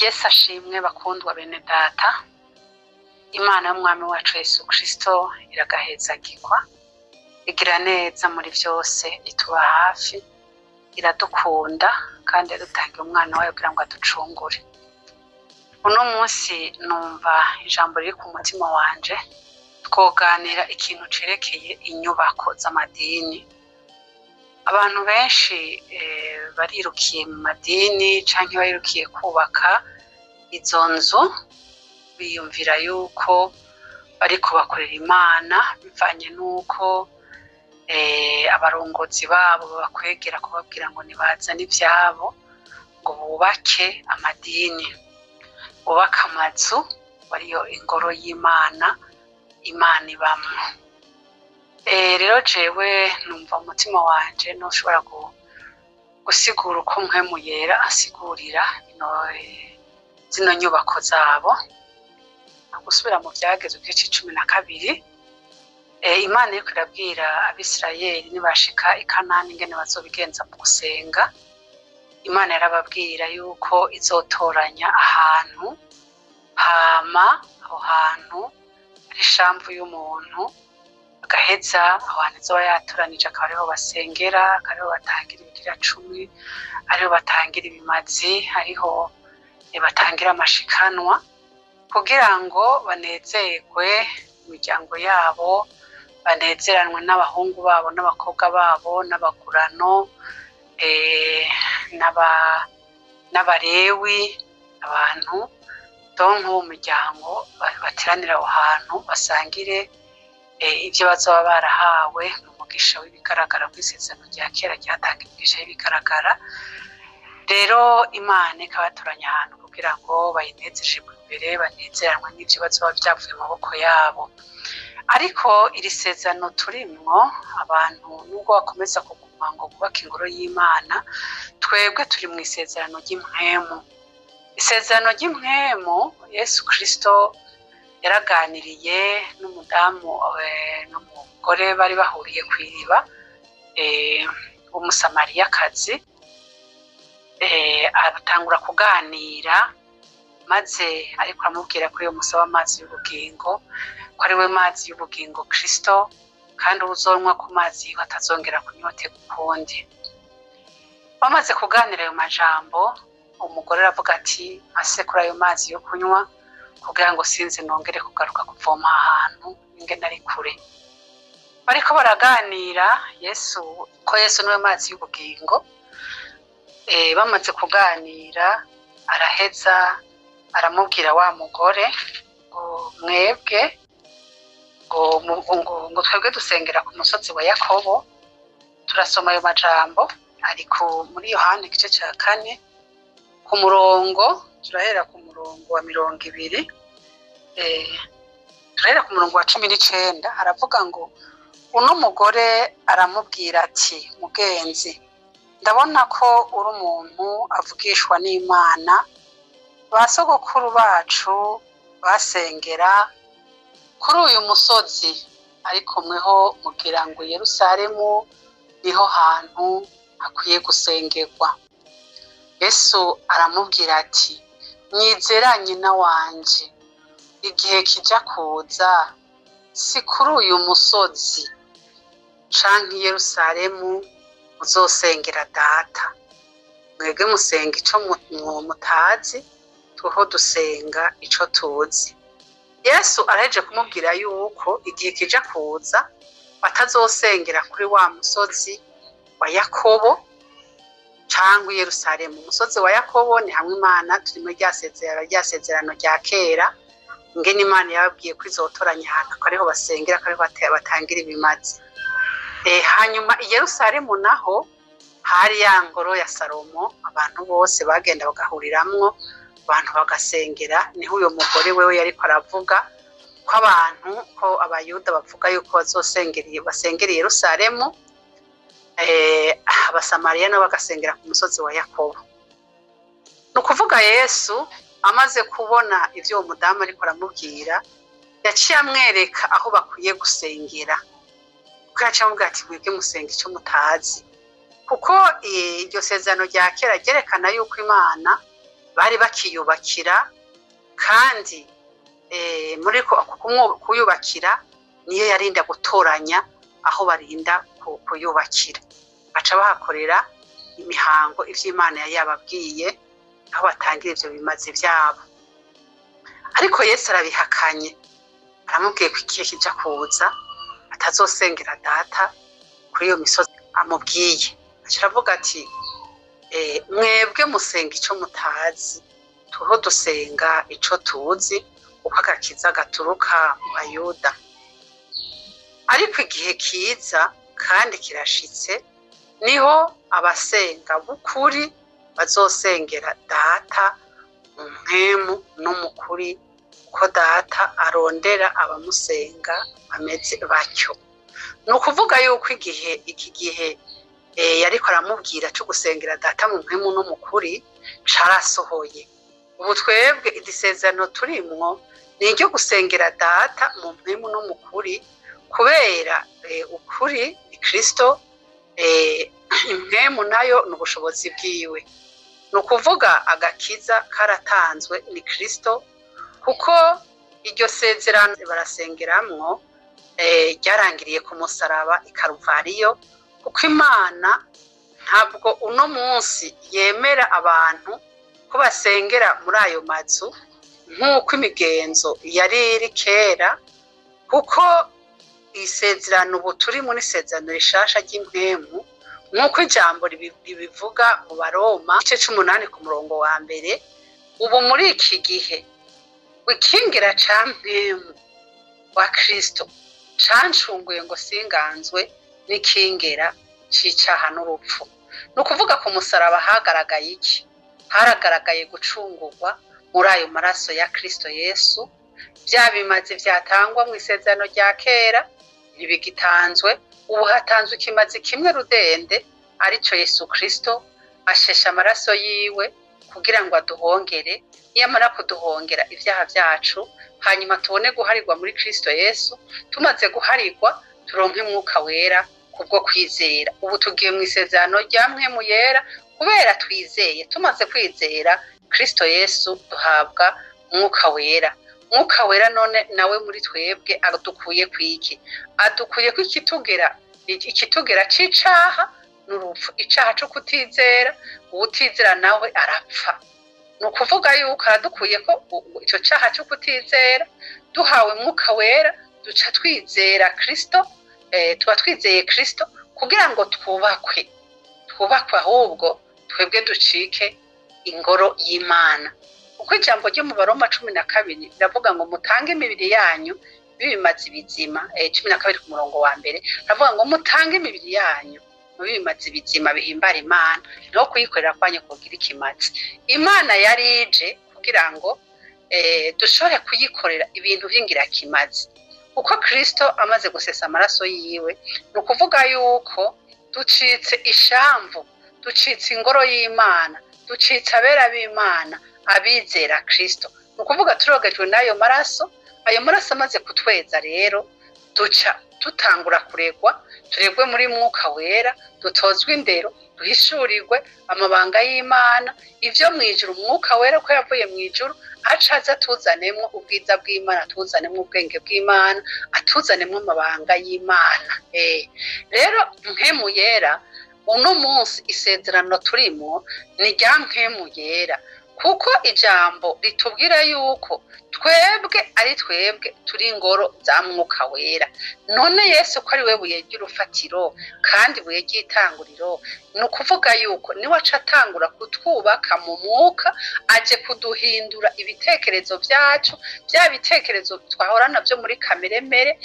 Yesu ashimwe bakundwa bene data. Imana y'umwami wacu Yesu Kristo iragahezagirwa, igira neza muri byose, ituba hafi, iradukunda kandi yadutangiye umwana wayo kugira ngo aducungure. Uno munsi numva ijambo riri ku mutima wanje, twoganira ikintu cerekeye inyubako z'amadini. Abantu benshi barirukiye mu madini canke barirukiye kubaka izo nzu, biyumvira yuko bariko bakorera Imana bivanye nuko abarongozi babo babakwegera kubabwira ngo nibazane ivyabo ngo bubake amadini, bubake amazu wariyo ingoro y'Imana, Imana ibamwo. Rero jewe numva umutima wanje noshobora gusigura uko mpwemu yera asigurira zino nyubako zabo. Gusubira mu Vyagezwe igice 12, Imana iriko irabwira Abisirayeli nibashika i Kanani ingene bazobigenza mu gusenga. Imana yarababwira yuko izotoranya ahantu, hama aho hantu ari ishamvu y'umuntu, agaheza aho hantu izoba yatoranije akaba ariho basengera, akaba ariho batangira ibigira cumi, ariho batangira ibimazi, ariho batangira amashikanwa, kugira ngo banezerwe imiryango yabo, banezeranwe n'abahungu babo n'abakobwa babo n'abagurano, n'abarewi, abantu donke bo mu muryango bateranira aho hantu basangire ibyo bazoba barahawe mu mugisha w'ibigaragara kw'isezerano rya kera ryatanga imigisha y'ibigaragara. Rero Imana ikabatoranya ahantu kugira ngo bayinezererwe imbere, banezeranwe n'ivyo bazoba vyavuye mu maboko yabo. Ariko iri sezerano turimwo, abantu nubwo bakomeza kuguma ngo bubake ingoro y'Imana, twebwe turi mu isezerano ry'impwemu. Isezerano ry'impwemu, Yesu Kristo yaraganiriye n'umudamu n'umugore bari bahuriye kw'iriba, w'umusamariyakazi, abatangura kuganira, maze ariko aramubwira ko iyo musaba amazi y'ubugingo, ko ari we mazi y'ubugingo Kristo, kandi uzonwa ku mazi atazongera kunyoterwa ukundi. Bamaze kuganira ayo majambo, umugore aravuga ati ase kuri ayo mazi yo kunywa, kugira ngo sinzi nongere kugaruka kuvoma ahantu ingene ari kure. Bariko baraganira ko Yesu niwe mazi y'ubugingo. Bamaze kuganira, araheza aramubwira wa mugore ngo mwebwe ngo twebwe dusengera ku musozi wa Yakobo. Turasoma ayo majambo ari muri Yohana igice ca 4 ku murongo, turahera ku murongo wa 20, turahera ku murongo wa 19. Aravuga ngo uno mugore aramubwira ati mugenzi, ndabona ko uri umuntu avugishwa n'Imana. Ba sogokuru bacu basengera kuri uyu musozi, ariko mweho mugira ngo Yerusalemu niho hantu hakwiye gusengerwa. Yesu aramubwira ati nyizera nyina wanje, igihe kija kuza si kuri uyu musozi canke Yerusalemu muzosengera data. Mwebwe musenga ico mutazi, tweho dusenga ico tuzi. Yesu araheje kumubwira yuko igihe kija kuza batazosengera kuri wa musozi wa Yakobo canke Yerusalemu. Umusozi wa Yakobo ni hamwe Imana turi muri ryasezerano rya kera, ingene Imana yababwiye ko izotoranya ahantu ko ariho basengera, ko ariho batangira ibimazi. Hanyuma i Yerusalemu naho hari ya ngoro ya Salomo, abantu bose bagenda bagahuriramwo, abantu bagasengera. Niho uyo mugore wewe yariko aravuga ko abantu, ko abayuda bavuga yuko basengera i Yerusalemu, abasamariya nabo bagasengera ku musozi wa Yakobo. Nukuvuga Yesu amaze kubona ivyo uwo mudamu ariko aramubwira, yaciye amwereka aho bakwiye gusengera. Kuko yaciye amubwira ati mwebwe musenga ico mutazi, kuko iryo sezerano rya kera ryerekana yuko Imana bari bakiyubakira, kandi muri kuyubakira niyo yarinda gutoranya aho barinda kuyubakira, baca bahakorera imihango ivy'Imana yari yababwiye, aho batangira ivyo bimazi vyabo. Ariko Yesu arabihakanye, aramubwiye ko igihe kija kuza atazosengera Data kuri iyo misozi amubwiye. Aca aravuga ati mwebwe musenga ico mutazi, tuho dusenga ico tuzi, uko agakiza gaturuka mu Bayuda. Ariko igihe kiza kandi kirashitse, niho abasenga b'ukuri bazosengera Data mu mpwemu no mu kuri, ko Data arondera abamusenga bameze batyo. Ni ukuvuga yuko iki gihe yariko aramubwira cyo gusengera Data mu mpwemu no mu kuri carasohoye. Ubu twebwe idisezerano turimwo ni iryo gusengera Data mu mpwemu no mu kuri, kubera ukuri ni Kristo, impwemu nayo ni ubushobozi bwiwe. Ni ukuvuga agakiza karatanzwe ni Kristo, kuko iryo sezerano barasengeramwo ryarangiriye ku musaraba i Karuvariyo, kuko Imana ntabwo uno munsi yemera abantu ko basengera muri ayo mazu nk'uko imigenzo yari iri kera, kuko isezerano ubu turimo n'isezerano rishasha ry'impwemu, nk'uko ijambo ribivuga mu Baroma igice 8 ku murongo wa 1. Ubu muri iki gihe wikingira ca mpwemu wa Kristo cancunguye ngo singanzwe n'ikingera c'icaha n'urupfu. Ni ukuvuga ku musaraba hagaragaye iki? Haragaragaye gucungurwa muri ayo maraso ya Kristo Yesu. Bya bimazi vyatangwa mu isezerano rya kera ntibigitanzwe, ubu hatanzwe ikimazi kimwe rudende, arico Yesu Kristo. Ashesha amaraso yiwe kugira ngo aduhongere, yamara kuduhongera ivyaha vyacu, hanyuma tubone guharirwa muri Kristo Yesu. Tumaze guharirwa turonke Mwuka Wera kubwo kwizera. Ubu tugiye mu isezerano rya mpwemu yera kubera twizeye. Tumaze kwizera Kristo Yesu duhabwa Mwuka Wera. Mwuka Wera none nawe muri twebwe adukuye kwiki? Adukuye ko ikitugera c'icaha n'urupfu, icaha cyo kutizera. Uwutizera nawe arapfa. Ni ukuvuga yuko aradukuye ko ico caha cyo kutizera, duhawe Mwuka Wera duca twizera Kristo, tuba twizeye Kristo kugira ngo twubakwe ahubwo twebwe ducike ingoro y'Imana. Uko ijambo ryo mu Baroma 12 riravuga ngo mutange imibiri yanyu bibimazi bizima, 12 ku murongo wa 1 ravuga ngo mutange imibiri yanyu bibimazi bizima bihimbara Imana, no kuyikorera kwanye kugira ikimazi. Imana yari ije kugira ngo dushobore kuyikorera ibintu by'ingira kimazi. Uko Kristo amaze gusesa amaraso yiwe, ni ukuvuga yuko ducitse ishamvu, ducitse ingoro y'Imana, ducitse abera b'Imana, abizera Kristo. Ni ukuvuga turogejwe n'ayo maraso. Ayo maraso amaze kutweza rero duca tutangura turegwe muri Mwuka Wera, dutozwe indero, duhishurirwe amabanga y'Imana, ivyo mwijuru. Mwuka Wera ko yavuye mwijuru acaza tuzanemwo ubwiza bw'Imana, tuzanemwo ubwenge bw'Imana, atuzanemwo amabanga y'Imana. Rero mpemu yera uno munsi isezerano turimo ni rya mpemu yera, kuko ijambo ritubwira yuko twebwe turi ingoro za Mwuka Wera. None Yesu ko ari we buye ry'urufatiro kandi buye ry'itanguriro, ni ukuvuga yuko niwe aca atangura kutwubaka mu mwuka, aje kuduhindura ibitekerezo vyacu. Bya bitekerezo twahorana byo muri kameremere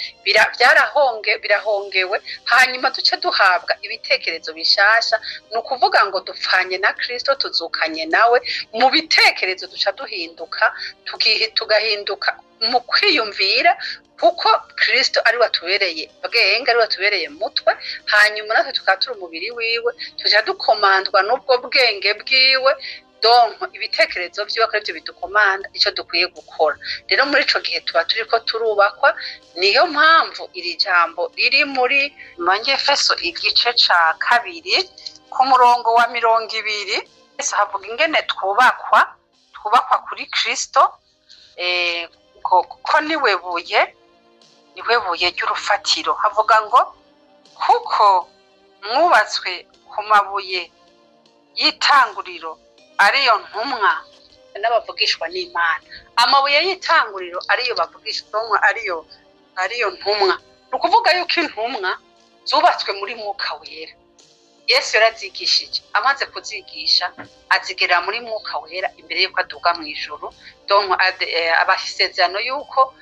birahongewe, hanyuma duce duhabwa ibitekerezo bishasha. Ni ukuvuga ngo dupfanye na Kristo, tuzukanye nawe. Mu bitekerezo duca duhinduka, tugahinduka mu kwiyumvira, kuko Kristo ari watubereye bwenge, ari watubereye mutwe, hanyuma natwe tukatura umubiri wiwe, tuja dukomandwa n'ubwo bwenge bwiwe. Donc ibitekerezo vyiwe ko arivyo bidukomanda ico dukwiye gukora. Rero muri ico gihe tuba turiko turubakwa. Niyo mpamvu iri jambo riri muri Efeso igice ca 2 ku murongo wa 20 havuga ingene twubakwa kubakwa kuri Kristo, ko niwe buye ry'urufatiro. Havuga ngo kuko mwubatswe ku mabuye y'itanguriro ariyo ntumwa n'abavugishwa n'Imana. Amabuye y'itanguriro ariyo bavugishwa, ariyo ntumwa. Nukuvuga yuko intumwa zubatswe muri Mwuka Wera. Yesu yarazigishije, amaze kuzigisha azigera muri Mwuka Wera imbere yuko aduga mu ijuru. Donc abasezerano yuko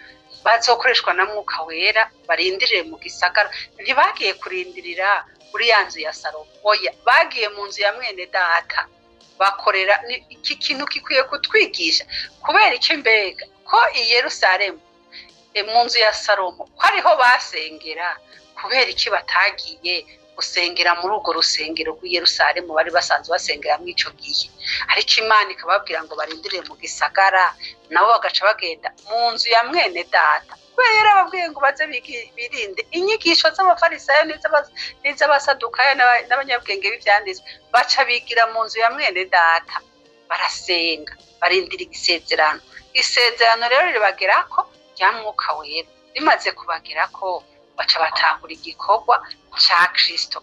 bazokoreshwa na Mwuka Wera barindiriye mu gisagara. Ntibagiye kurindirira kuri ya nzu ya Salomo, oya, bagiye mu nzu ya mwene data bakorera. Iki kintu kikwiye kutwigisha, kubera iki mbega ko i Yerusalemu mu nzu ya Salomo ko ariho basengera, kubera iki batagiye gusengera muri urwo rusengero rw'i Yerusalemu bari basanzwe basengera muri ico gihe? Ariko Imana ikababwira ngo barindire mu gisagara, nabo bagaca bagenda mu nzu ya mwene data. Kubera yarababwiye ngo baze birinde inyigisho z'abafarisayo n'iz'abasadukayo n'abanyabwenge b'ivyanditswe, baca bigira mu nzu ya mwene data barasenga, barindira igisezerano. Isezerano rero ribagerako rya Mwuka Wera, rimaze kubagerako baca batangura igikorwa ca Kristo.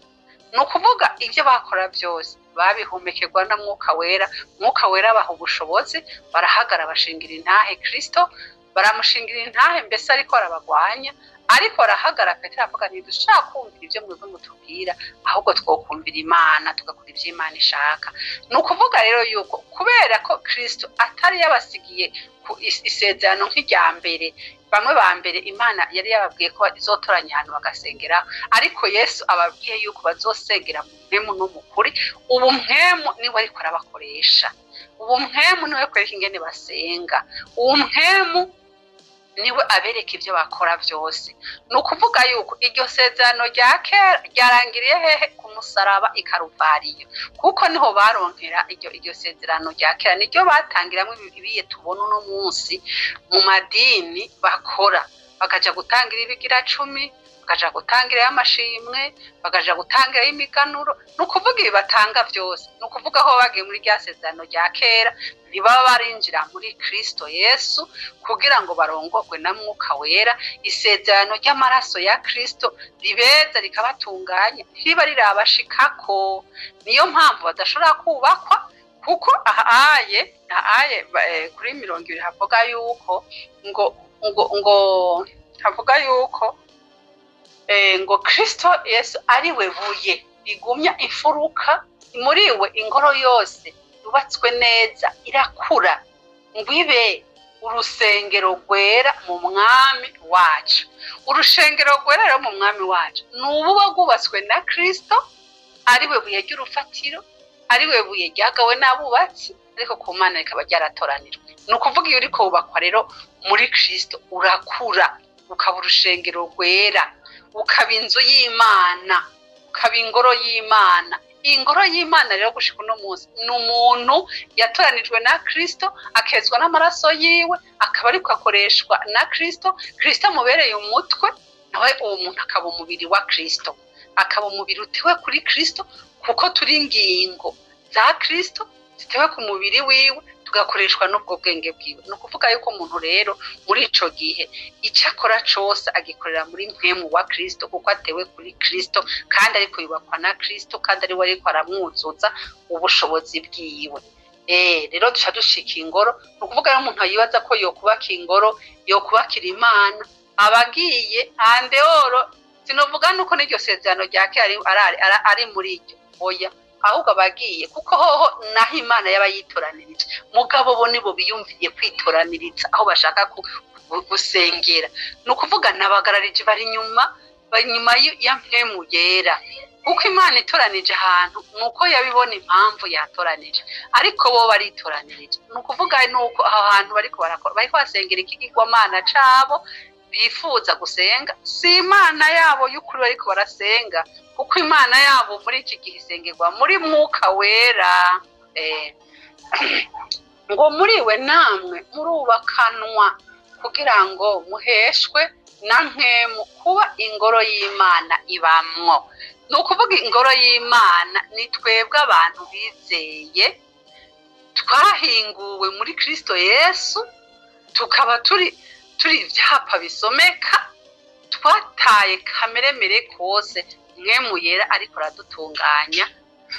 Nukuvuga ivyo bakora byose babihumekerwa na Mwuka Wera. Mwuka Wera abaha ubushobozi, barahagara bashingira intahe Kristo, baramushingira intahe, mbese ariko arabagwanya, ariko arahagara. Petero avuga nti dushaka kumvira ivyo mwebwe mutubwira, ahubwo twokumvira Imana, tugakora ivyo Imana ishaka. Nukuvuga rero yuko kubera ko Kristo atari yabasigiye ku isezerano nk'irya mbere, bamwe ba mbere Imana yari yababwiye ko izotoranya ahantu bagasengera, ariko Yesu ababwiye yuko bazosengera mu mpemu no mu kuri. Ubu mpemu niwe ariko arabakoresha, ubu mpemu niwe kwereka ingene basenga, ubu mpemu niwe abereka ivyo bakora byose. Nukuvuga yuko iryo sezerano rya kera ryarangiriye hehe? Ku musaraba i Karuvariyo, kuko niho baronkera iryo sezerano rya kera. Niryo batangiramwo ibiye tubona uno munsi mu madini bakora, bakaja gutangira ibigira 10, bakaja gutangira y'amashimwe, bakaja gutangira y'imiganuro. Nukuvuga ibi batanga byose, nukuvuga aho bagiye muri rya sezerano rya kera ntibaba barinjira muri Kristo Yesu kugira ngo barongorwe na Mwuka Wera. Isezerano ry'amaraso ya Kristo ribeza rikabatunganya, ntiba rirabashikako. Niyo mpamvu badashobora kubakwa, kuko ahaye kuri 20 havuga yuko havuga yuko ngo Kristo Yesu ariwe buye rigumya imfuruka, muri we ingoro yose yubatswe neza irakura, ngwibe urusengero rwera mu mwami wacu. Urushengero rwera rero mu mwami wacu nububa rwubatswe na Kristo, ariwe buye ry'urufatiro, ariwe buye ryagawe n'abubatsi, ariko ku Mana rikaba ryaratoranijwe. Nukuvuga iyo uriko wubakwa rero muri Kristo urakura, ukaba urushengero rwera, ukaba inzu y'Imana, ukaba ingoro y'Imana. Ingoro y'Imana rero gushika uno munsi n'umuntu yatoranijwe na Kristo, akezwa n'amaraso yiwe, akaba ariko akoreshwa na Kristo. Kristo amubereye umutwe, nawe uwo muntu akaba umubiri wa Kristo, akaba umubiri utewe kuri Kristo, kuko turi ingingo za Kristo zitewe ku mubiri wiwe, tugakoreshwa n'ubwo bwenge bwiwe. Nukuvuga yuko umuntu rero muri ico gihe icakora cose agikorera muri mpemu wa Kristo, kuko atewe kuri Kristo kandi ariko yubakwa na Kristo, kandi ari we ariko aramwuzuza ubushobozi bwiwe. Rero duca dushika ingoro. Nukuvuga rero umuntu yibaza ko yokubaka ingoro, yokubakira Imana, abagiye andeoro. Sinovuga nuko n'iryo sezerano rya kera ari muri iryo, oya, ahubwo abagiye kuko hoho naho Imana yaba yitoranirije. Mugabo bo nibo biyumviye kwitoraniriza aho bashaka gusengera. Nukuvuga nabagararije bari nyuma ya mpemu yera, kuko Imana itoranije ahantu nuko yabibona impamvu yatoranije, ariko bo baritoranirije. Nukuvuga nuko aho hantu bariko barakora, bariko basengera ikigirwamana cabo bifuza gusenga, si Imana yabo y'ukuri bariko barasenga, kuko Imana yabo muri iki gihe isengerwa muri Mwuka Wera. Ngo muri we namwe murubakanwa kugira ngo muheshwe na mpemu kuba ingoro y'Imana ibamwo. Nukuvuga ingoro y'Imana ni twebwe abantu bizeye twahinguwe muri Kristo Yesu, tukaba turi ivyapa bisomeka, twataye kameremere kose mwemu yera ariko aradutunganya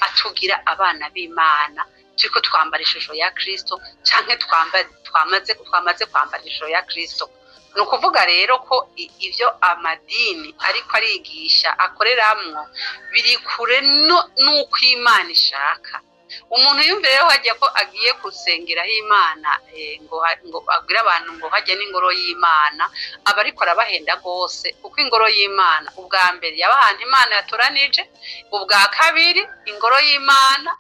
atugira abana b'Imana, turiko twambara ishusho ya Kristo canke twamaze kwambara ishusho ya Kristo. Ni ukuvuga rero ko ivyo amadini ariko arigisha akoreramwo biri kure n'uko Imana ishaka. Umuntu yumvire rero hajya ko agiye kusengeraho Imana ngo abwira abantu ngo hajya n'ingoro y'Imana, aba ariko arabahenda rwose, kuko ingoro y'Imana ubwa mbere yaba ahantu Imana yatoranije, ubwa kabiri ingoro y'Imana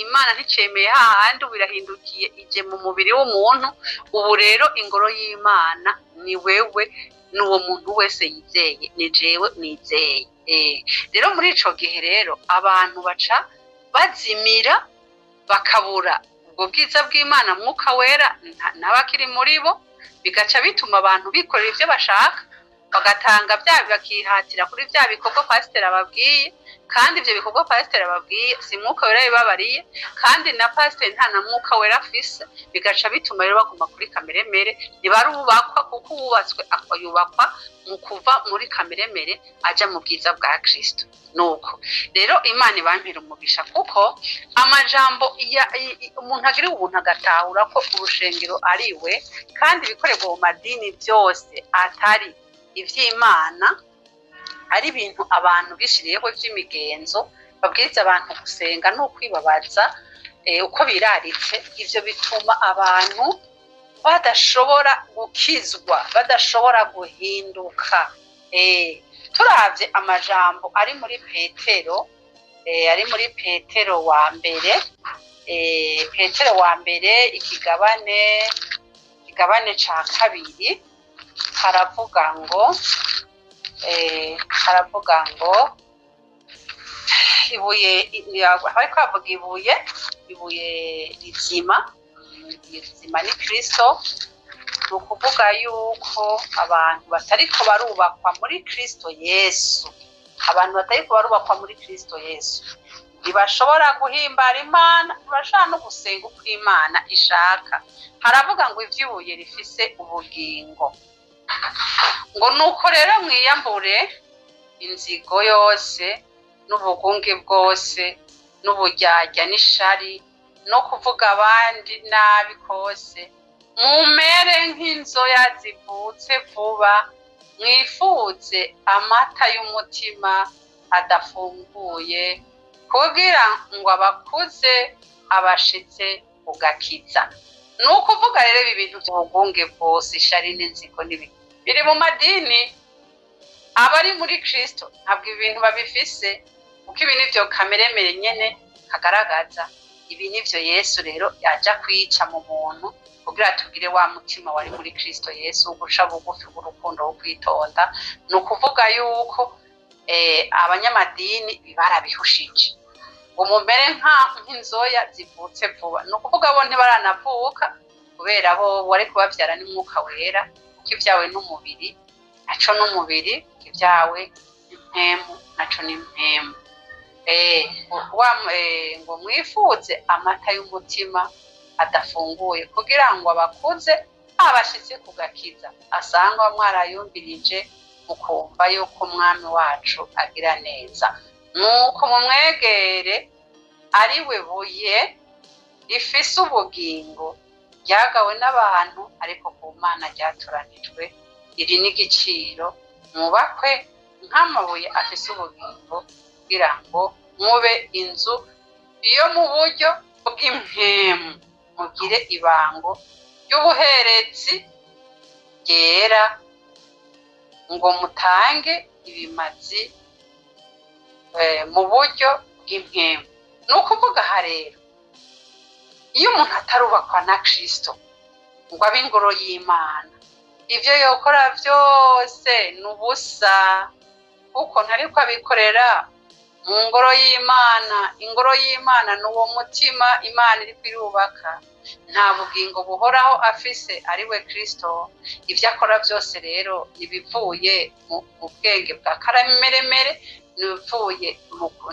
Imana nticemeye hahandi ubu irahindukiye ije mu mubiri w'umuntu. Ubu rero ingoro y'Imana ni wewe n'uwo muntu wese yizeye, ni jewe nizeye. Rero muri ico gihe rero abantu baca bazimira bakabura ubwo bwiza bw'Imana mwuka wera n'abakiri muri bo, bigaca bituma abantu bikorera ivyo bashaka, bagatanga bakihatira kuri vya bikorwa pasiteri ababwiye, kandi ivyo bikorwa pasiteri ababwiye si mwuka wera bibabariye, kandi na pasiteri nta na mwuka wera afise, bigaca bituma rero baguma kuri kameremere, ntibarubakwa kuko uwubatswe yubakwa mu kuva muri kameremere aja mu bwiza bwa Kristo. Nuko rero Imana ibampira umugisha, kuko amajambo umuntu agira ubuntu agatahura ko urushengero ari we, kandi ibikorerwa mu madini byose atari ivy'Imana, ari ibintu abantu bishiriyeho vy'imigenzo, babwiriza abantu gusenga no kwibabaza uko biraritse. Ivyo bituma abantu badashobora gukizwa, badashobora guhinduka. Turavye amajambo ari muri Petero wa mbere, Petero wa mbere ikigabane ca kabiri, haravuga ngo ibuye, hariko havuga ibuye rizima ni Kristo. Ni ukuvuga yuko abantu batariko barubakwa muri Kristo Yesu, ntibashobora guhimbara Imana, ntibashobora no gusenga uko Imana ishaka. Haravuga ngo ivy'ibuye rifise ubugingo, ngo nuko rero mwiyambure inzigo yose n'ubugunge bwose n'uburyarya n'ishari no kuvuga abandi nabi kose, mumere nk'inzoya zivutse vuba, mwifuze amata y'umutima adafunguye, kugira ngo abakuze abashitse ugakiza. Ni ukuvuga rero ibi bintu by'ubugunge bwose, ishari n'inzigo n'ibindi biri mu madini. Abari muri Kristo ntabwo ibintu babifise, kuko ibi nivyo kameremere nyene kagaragaza. Ibi nivyo Yesu rero yaja kwica mu muntu, kugira tugire wa mutima wari muri Kristo Yesu, guca bugufi bw'urukundo wo kwitonda. Ni ukuvuga yuko abanyamadini barabihushije, ngo mumere nk'inzoya zivutse vuba. Ni ukuvuga bo ntibaranavuka, kubera bo wari kubavyara n'umwuka wera, kuko ivyawe n'umubiri naco n'umubiri, ivyawe impemu naco n'impemu. Ngo mwifuze amata y'umutima adafunguye, kugira ngo abakuze abashitse kugakiza, asanga mwarayumvirije mukumva yuko umwami wacu agira neza. Nuko mumwegere, ari we buye rifise ubugingo, ryagawe n'abantu ariko ku Mana ryatoranijwe. Iri n'igiciro, mwubakwe nk'amabuye afise ubugingo, kugira ngo mube inzu yo mu buryo bw'impemu, mugire ibango ry'ubuherezi ryera, ngo mutange ibimazi mu buryo bw'impemu. Ni ukuvuga aha rero, iyo umuntu atarubakwa na Kristo ngo abe ingoro y'Imana, ivyo yokora vyose ni ubusa, kuko ntariko abikorera mu ngoro y'Imana. Ingoro y'Imana ni uwo mutima Imana iriko irubaka, nta bugingo buhoraho afise ari we Kristo. Ivyo akora vyose rero nibivuye mu bwenge bwa karameremere,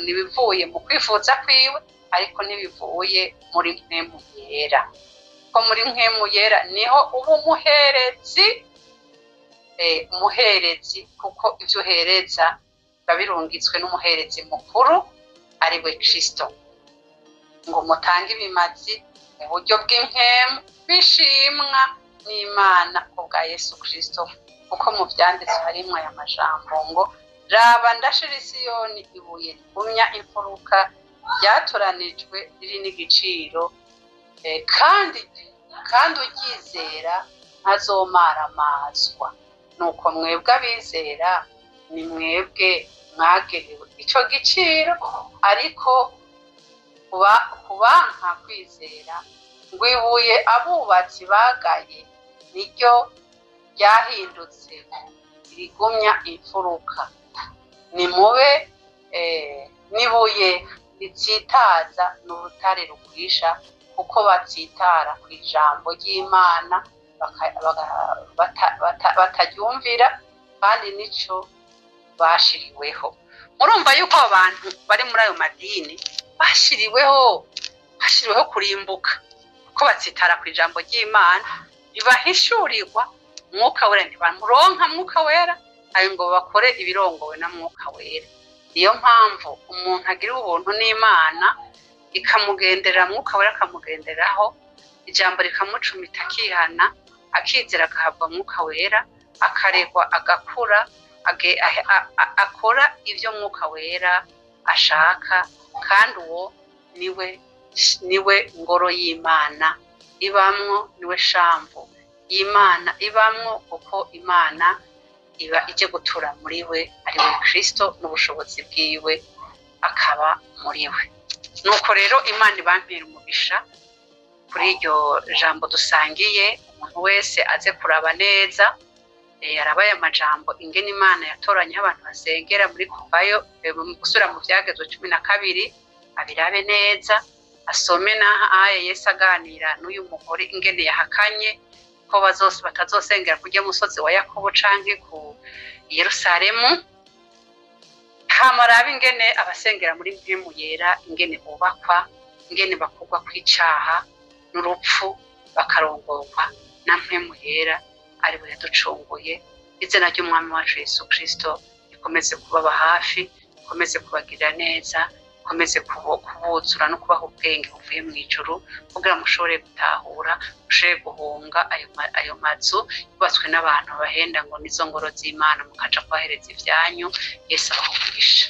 nibivuye mu kwifuza kwiwe, ariko ntibivuye muri mpwemu yera, ko muri mpwemu yera niho uba umuherezi kuko ivyo uhereza biba birungitswe n'umuherezi mukuru ari we Kristo, ngo mutange ibimazi mu buryo bw'impwemu bishimwa n'Imana kubwa Yesu Kristo, kuko mu vyanditswe harimwo aya majambo ngo raba ndashira i Siyoni ibuye rigumya imfuruka ryatoranijwe riri n'igiciro, kandi uryizera ntazomaramazwa. Nuko mwebwe abizera ni mwebwe mwagenewe ico giciro, ariko kubanka kwizera ngo ibuye abubatsi bagaye niryo ryahindutse rigumya imfuruka. Nimube n'ibuye ritsitaza n'urutare rugwisha, kuko batsitara ku ijambo ry'Imana bataryumvira, kandi nico bashiriweho. Murumva yuko abantu bari muri ayo madini bashiriweho kurimbuka, kuko batsitara ku ijambo ry'Imana, ntibahishurirwa Mwuka Wera, ntibamuronka Mwuka Wera, ayo ngo bakore ibirongowe na Mwuka Wera. Niyo mpamvu umuntu agira ubuntu n'Imana ikamugendera, Mwuka Wera akamugenderaho, ijambo rikamucumita akihana, akizera agahabwa Mwuka Wera, akaregwa agakura, akora ivyo Mwuka Wera ashaka, kandi uwo niwe ngoro y'Imana ibamwo, niwe shamvu y'Imana ibamwo, kuko Imana iba ije gutura muri we ari we Kristo, n'ubushobozi bwiwe akaba muri we. Nuko rero Imana ibampera umugisha kuri iryo jambo dusangiye. Umuntu wese aze kuraba neza arabaye amajambo ingene Imana yatoranye abantu basengera muri Kuvayo, gusura mu Vyagezwe 12, abirabe neza, asome naha aya Yesu aganira n'uyu mugore ingene yahakanye ko batazosengera kurya musozi wa Yakobo canke ku Yerusalemu. Hamarabe ingene abasengera muri mpwemu yera, ingene bubakwa, ingene bakugwa kw'icaha n'urupfu, bakarongorwa na mpwemu yera ari we yaducunguye. Izina ry'Umwami wacu Yesu Kristo rikomeze kubaba hafi, rikomeze kubagirira neza, rikomeze kubuzura no kubaha ubwenge buvuye mu ijuru, kugira mushobore gutahura, mushobore guhunga ayo mazu yubatswe n'abantu bahenda ngo nizo ngoro z'Imana, mukaja kwahereza ivyanyu. Yesu abahe umugisha.